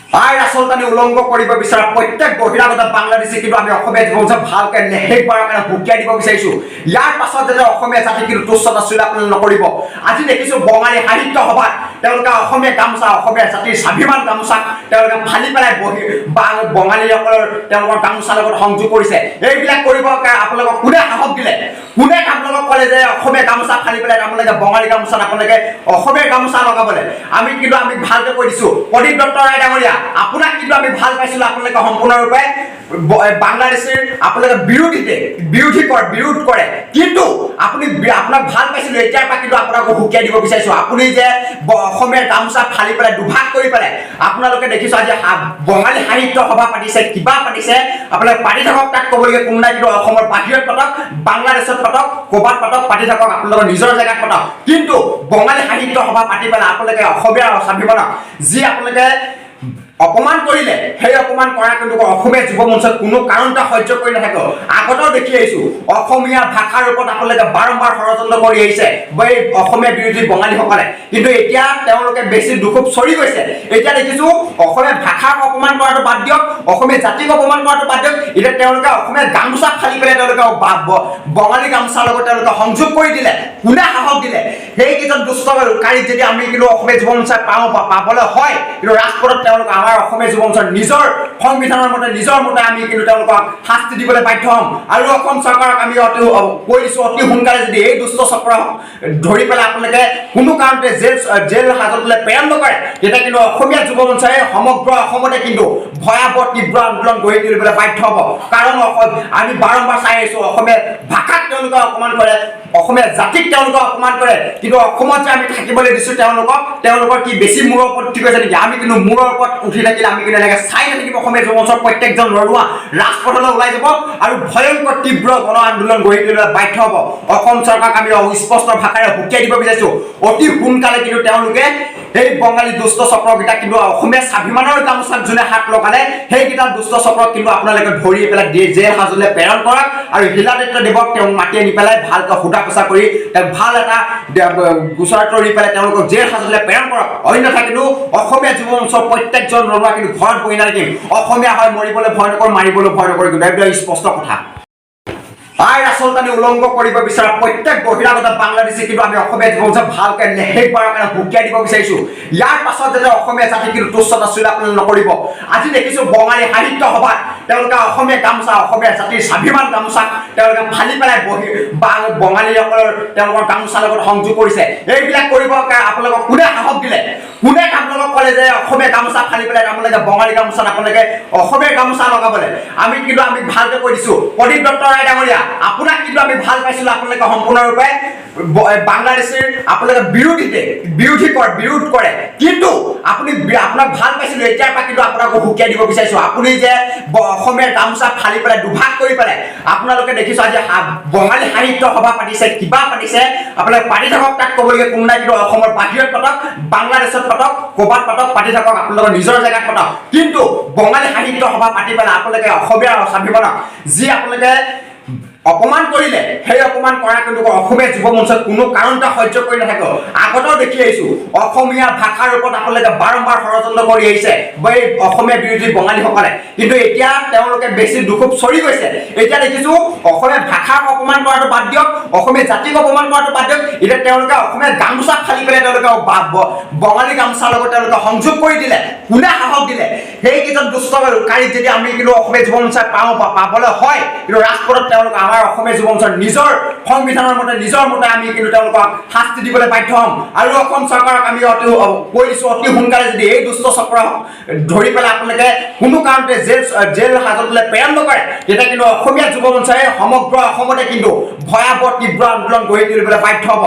আইন আচলতানি উলংঘ কৰিব বিচৰা প্ৰত্যেক বহিৰাগত বাংলাদেশী কিন্তু আমি অসমীয়া জীৱন ভালকৈ শেষবাৰৰ কাৰণে ভুকিয়াই দিব বিচাৰিছোঁ। ইয়াৰ পাছত যাতে অসমীয়া জাতি কিন্তু তুচ্ছতা চুলা নকৰিব। আজি দেখিছোঁ বঙালী সাহিত্য সভাত তেওঁলোকে অসমীয়া গামোচা, অসমীয়া জাতিৰ স্বাভিমান গামোচা তেওঁলোকে ফালি পেলাই বঙালীসকলৰ তেওঁলোকৰ গামোচাৰ লগত সংযোগ কৰিছে। এইবিলাক কৰিবৰ কাৰণে আপোনালোকক কোনে সাহস দিলে? কোনে আপোনালোকক ক'লে যে অসমীয়া গামোচা ফালি পেলাই আপোনালোকে বঙালী গামোচাত আপোনালোকে অসমীয়া গামোচা লগাবলৈ? আমি ভালকৈ কৈ দিছোঁ, প্ৰদীপ দত্ত ৰায় ডাঙৰীয়া, আপোনাক কিন্তু আমি ভাল পাইছিলোঁ। আপোনালোকে সম্পূৰ্ণৰূপে বাংলাদেশীৰ আপোনালোকে বিৰোধ কৰে, কিন্তু আপুনি আপোনাক ভাল পাইছিলোঁ। এতিয়াৰ পৰা কিন্তু আপোনাকো সুকীয়াই দিব বিচাৰিছোঁ। আপুনি যে অসমীয়াৰ গামোচা ফালি পেলাই দুভাগ কৰি পেলাই আপোনালোকে দেখিছোঁ আজি বঙালী সাহিত্য সভা পাতিছে, কিবা পাতিছে, আপোনালোকে পাতি থাকক। তাত ক'বলগীয়া কোনো নাই, কিন্তু অসমৰ বাহিৰত পাতক, বাংলাদেশত পাতক, ক'ৰবাত পাতক, পাতি থাকক, আপোনালোকৰ নিজৰ জেগাত পাতক। কিন্তু বঙালী সাহিত্য সভা পাতি পেলাই আপোনালোকে অসমীয়াৰ স্বাভিমানক যি আপোনালোকে অপমান কৰিলে, সেই অপমান কৰা কিন্তু অসমীয়া যুৱ মঞ্চত কোনো কাৰণতে সহ্য কৰি নাথাকে। আগতেও দেখি আহিছোঁ অসমীয়া ভাষাৰ ওপৰত আপোনালোকে বাৰম্বাৰ ষড়যন্ত্ৰ কৰি আহিছে এই অসমীয়া বিৰোধী বঙালীসকলে, কিন্তু এতিয়া তেওঁলোকে বেছি দুখোপ চৰি গৈছে। এতিয়া দেখিছোঁ অসমীয়া ভাষাক অপমান কৰাটো বাদ দিয়ক, অসমীয়া জাতিক অপমান কৰাটো বাদ দিয়ক, এতিয়া তেওঁলোকে অসমীয়া গামোচা ফালি পেলাই তেওঁলোকে বঙালী গামোচাৰ লগত তেওঁলোকে সংযোগ কৰি দিলে। কোনে সাহস দিলে? সেইকেইজন দুষ্টকাৰীক যদি আমি কিন্তু অসমীয়া যুৱ মঞ্চই পাবলৈ হয়, কিন্তু ৰাজপথত তেওঁলোক আমাৰ অসমীয়া যুৱ মঞ্চৰ নিজৰ সংবিধানৰ মতে নিজৰ মতে আমি কিন্তু তেওঁলোকক শাস্তি দিবলৈ বাধ্য হ'ম। আৰু অসম চৰকাৰক আমি কৈ দিছোঁ, অতি সোনকালে যদি এই দুষ্ট চক্ৰক ধৰি পেলাই আপোনালোকে কোনো কাৰণতে জেল হাজতলৈ প্ৰেৰণ নকৰে, তেতিয়া কিন্তু অসমীয়া যুৱ মঞ্চই সমগ্ৰ অসমতে কিন্তু ভয়াৱহ তীব্ৰ আন্দোলন গঢ়ি তুলিবলৈ বাধ্য হ'ব। কাৰণ আমি বাৰম্বাৰ চাই আহিছোঁ অসমীয়া ভাষাক তেওঁলোকে অপমান কৰে, অসমীয়া জাতিক তেওঁলোকে অপমান কৰে, কিন্তু অসমত যে আমি থাকিবলৈ দিছোঁ তেওঁলোকৰ কি বেছি মূৰৰ ওপৰত উঠি গৈছে নেকি? আমি কিন্তু মূৰৰ ওপৰত উঠি থাকিলে আমি কিন্তু এনেকৈ চাই নাথাকিব। অসমীয়া যুৱ মঞ্চৰ প্ৰত্যেকজন লৰুৱা ৰাজপথলৈ ওলাই যাব আৰু ভয়ংকৰ তীব্ৰ গণ আন্দোলন গঢ়ি তুলিবলৈ বাধ্য হ'ব। অসম চৰকাৰক আমি স্পষ্ট ভাষাৰে সুকীয়াই দিব বিচাৰিছোঁ, অতি সোনকালে কিন্তু তেওঁলোকে এই বঙালী দুষ্ট চক্ৰকেইটা কিন্তু অসমীয়া স্বাভিমানৰ গামোচাত যোনে হাত লগালে সেইকেইটা দুষ্ট চক্ৰক কিন্তু আপোনালোকে ধৰি পেলাই জেল হাজতলৈ প্ৰেৰণ কৰক আৰু হিলাদত্ত দেৱক তেওঁক মাতি আনি পেলাই ভালকৈ সোধা পোছা কৰি তেওঁক ভাল এটা গোচৰ তৰি পেলাই তেওঁলোকক জেল হাজতলৈ প্ৰেৰণ কৰক। অন্যথা কিন্তু অসমীয়া যুৱ মঞ্চৰ প্ৰত্যেকজন ল'ৰা কিন্তু ঘৰত বহি নাথাকিম। অসমীয়া হয় মৰিবলৈ ভয় নকৰোঁ, মাৰিবলৈ ভয় নকৰোঁ, কিন্তু এইবিলাক স্পষ্ট কথা। আইন আচলতানি উলংঘ কৰিব বিচৰা প্ৰত্যেক বহিৰাগত বাংলাদেশী কিন্তু আমি অসমীয়া জীৱন ভালকৈ শেষবাৰৰ কাৰণে ভুকিয়াই দিব বিচাৰিছোঁ। ইয়াৰ পাছত যাতে অসমীয়া জাতি কিন্তু তুচ্ছতা চুলা নকৰিব। আজি দেখিছোঁ বঙালী সাহিত্য সভাত তেওঁলোকে অসমীয়া গামোচা, অসমীয়া জাতিৰ স্বাভিমান গামোচা তেওঁলোকে ফালি পেলাই বঙালীসকলৰ তেওঁলোকৰ গামোচাৰ লগত সংযোগ কৰিছে। এইবিলাক কৰিবৰ কাৰণে আপোনালোকক কোনে সাহস দিলে? কোনে আপোনালোকক ক'লে যে অসমীয়া গামোচা ফালি পেলাই আপোনালোকে বঙালী গামোচাত আপোনালোকে অসমীয়া গামোচা লগাবলৈ? আমি ভালকৈ কৈ দিছোঁ, প্ৰদীপ দত্ত ৰায় ডাঙৰীয়া, আপোনাক কিন্তু আমি ভাল পাইছিলোঁ। আপোনালোকে সম্পূৰ্ণৰূপে বাংলাদেশীৰ আপোনালোকে বিৰোধ কৰে, কিন্তু আপোনাক ভাল পাইছিলোঁ। এতিয়াৰ পৰা কিন্তু আপোনাকো সুকীয়াই দিব বিচাৰিছোঁ। আপুনি যে অসমীয়াৰ গামোচা ফালি পেলাই দুভাগ কৰি পেলাই আপোনালোকে দেখিছোঁ আজি বঙালী সাহিত্য সভা পাতিছে, কিবা পাতিছে, আপোনালোকে পাতি থাকক। তাত ক'বলগীয়া কোনো নাই, কিন্তু অসমৰ বাহিৰত পাতক, বাংলাদেশত পাতক, ক'ৰবাত পাতক, পাতি থাকক, আপোনালোকৰ নিজৰ জেগাত পাতক। কিন্তু বঙালী সাহিত্য সভা পাতি পেলাই আপোনালোকে অসমীয়াৰ স্বাভিমানক যি আপোনালোকে অপমান কৰিলে, সেই অপমান কৰা কিন্তু অসমীয়া যুৱ মঞ্চত কোনো কাৰণতে সহ্য কৰি নাথাকে। আগতেও দেখি আহিছোঁ অসমীয়া ভাষাৰ ওপৰত আপোনালোকে বাৰম্বাৰ ষড়যন্ত্ৰ কৰি আহিছে এই অসমীয়া বিৰোধী বঙালীসকলে, কিন্তু এতিয়া তেওঁলোকে বেছি দুখোপ চৰি গৈছে। এতিয়া দেখিছোঁ অসমীয়া ভাষাক অপমান কৰাটো বাদ দিয়ক, অসমীয়া জাতিক অপমান কৰাটো বাদ দিয়ক, এতিয়া তেওঁলোকে অসমীয়া গামোচা ফালি পেলাই তেওঁলোকে বঙালী গামোচাৰ লগত তেওঁলোকে সংযোগ কৰি দিলে। কোনে সাহস দিলে? সেইকেইজন দুষ্টকাৰীক যদি আমি কিন্তু অসমীয়া যুৱ মঞ্চই পাবলৈ হয়, কিন্তু ৰাজপথত তেওঁলোক আমাৰ অসমীয়া যুৱ মঞ্চৰ নিজৰ সংবিধানৰ মতে নিজৰ মতে আমি কিন্তু তেওঁলোকক শাস্তি দিবলৈ বাধ্য হ'ম। আৰু অসম চৰকাৰক আমি কৈ দিছোঁ, অতি সোনকালে যদি এই দুষ্ট চক্ৰক ধৰি পেলাই আপোনালোকে কোনো কাৰণতে জেল হাজতলৈ প্ৰেৰণ নকৰে, তেতিয়া কিন্তু অসমীয়া যুৱ মঞ্চই সমগ্ৰ অসমতে কিন্তু ভয়াৱহ তীব্ৰ আন্দোলন গঢ়ি তুলিবলৈ বাধ্য হ'ব।